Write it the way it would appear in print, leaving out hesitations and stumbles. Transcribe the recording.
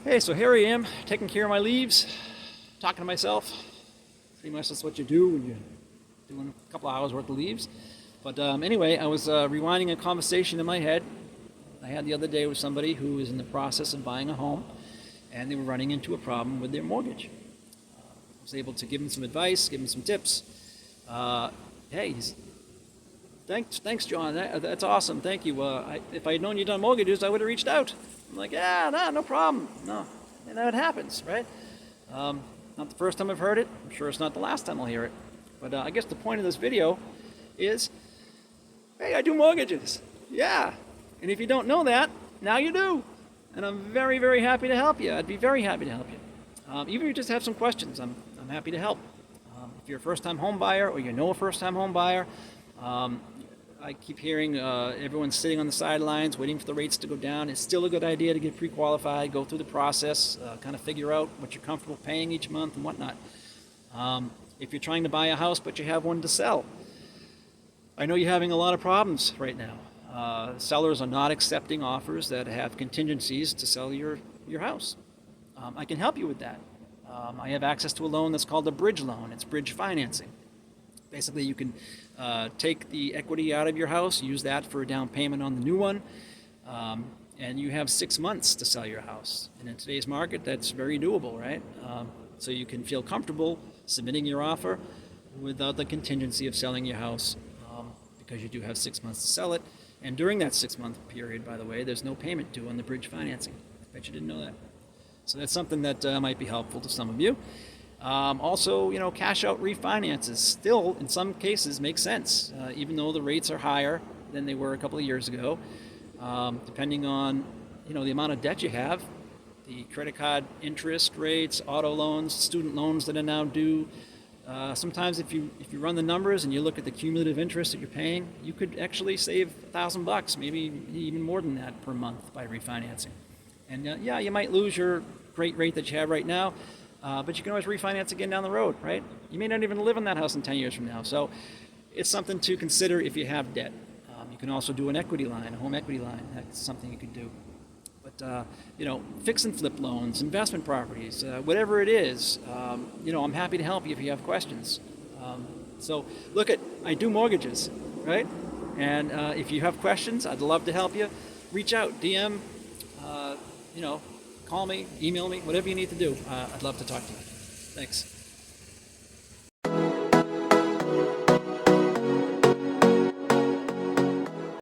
Hey, so here I am, taking care of my leaves, talking to myself. Pretty much that's what you do when you're doing a couple of hours worth of leaves. But anyway, I was rewinding a conversation in my head I had the other day with somebody who was in the process of buying a home, and they were running into a problem with their mortgage. I was able to give them some advice, give them some tips. Hey, thanks, John. That's awesome. Thank you. If I had known you'd done mortgages, I would have reached out. I'm like, yeah, no problem. No, and that happens, right? Not the first time I've heard it. I'm sure it's not the last time I'll hear it. But I guess the point of this video is, hey, I do mortgages. Yeah. And if you don't know that, now you do. And I'm very, very happy to help you. I'd be very happy to help you. Even if you just have some questions, I'm happy to help. If you're a first-time home buyer or you know a first-time home buyer, I keep hearing everyone's sitting on the sidelines waiting for the rates to go down. It's still a good idea to get pre-qualified, go through the process, kind of figure out what you're comfortable paying each month and whatnot. If you're trying to buy a house but you have one to sell, I know you're having a lot of problems right now. Sellers are not accepting offers that have contingencies to sell your house. I can help you with that. I have access to a loan that's called a bridge loan. It's bridge financing. Basically, you can take the equity out of your house, use that for a down payment on the new one, and you have 6 months to sell your house. And in today's market, that's very doable, right? So you can feel comfortable submitting your offer without the contingency of selling your house, because you do have 6 months to sell it. And during that 6-month period, by the way, there's no payment due on the bridge financing. I bet you didn't know that. So that's something that might be helpful to some of you. Also, cash out refinances still, in some cases, make sense, even though the rates are higher than they were a couple of years ago. Depending on, the amount of debt you have, the credit card interest rates, auto loans, student loans that are now due. Sometimes if you run the numbers and you look at the cumulative interest that you're paying, you could actually save $1,000, maybe even more than that per month by refinancing. And you might lose your great rate that you have right now, but you can always refinance again down the road, right? You may not even live in that house in 10 years from now. So it's something to consider if you have debt. You can also do an equity line, a home equity line. That's something you could do. But, fix and flip loans, investment properties, whatever it is, I'm happy to help you if you have questions. So look I do mortgages, right? And if you have questions, I'd love to help you. Reach out, DM, call me, email me, whatever you need to do. I'd love to talk to you. Thanks.